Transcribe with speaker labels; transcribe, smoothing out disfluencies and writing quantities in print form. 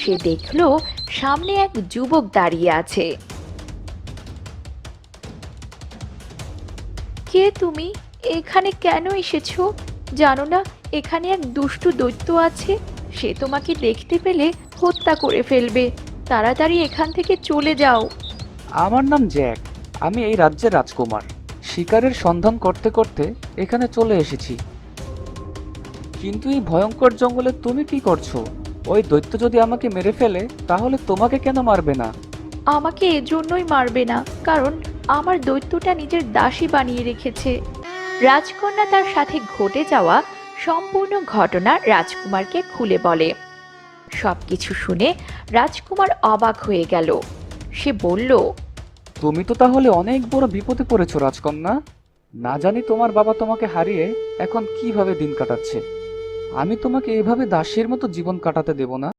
Speaker 1: সে দেখলো সামনে এক যুবক দাঁড়িয়ে আছে। কে তুমি? এখানে কেন এসেছো? জানো না এখানে এক দুষ্টু দৈত্য আছে, সে তোমাকে দেখতে পেলে হত্যা করে ফেলবে। তাড়াতাড়ি এখান থেকে চলে যাও।
Speaker 2: আমার নাম জ্যাক। আমি এই রাজ্যের রাজকুমার। শিকারের সন্ধান করতে করতে এখানে চলে এসেছি। কিন্তু এই ভয়ঙ্কর জঙ্গলে তুমি কি করছো? ওই দৈত্য যদি আমাকে মেরে ফেলে তাহলে তোমাকে কেন মারবে না?
Speaker 1: আমাকে এজন্যই মারবে না, কারণ আমার দৈত্যটা নিজের দাসী বানিয়ে রেখেছে। রাজকন্যা তার সাথে ঘটে যাওয়া সম্পূর্ণ ঘটনা রাজকুমারকে খুলে বলে। সবকিছু শুনে রাজকুমার অবাক হয়ে গেল। সে বলল,
Speaker 2: তুমি তো তাহলে অনেক বড় বিপদে পড়েছো রাজকন্যা। না জানি তোমার বাবা তোমাকে হারিয়ে এখন কিভাবে দিন কাটাচ্ছে। আমি তোমাকে এভাবে দাসীর মতো জীবন কাটাতে দেব না।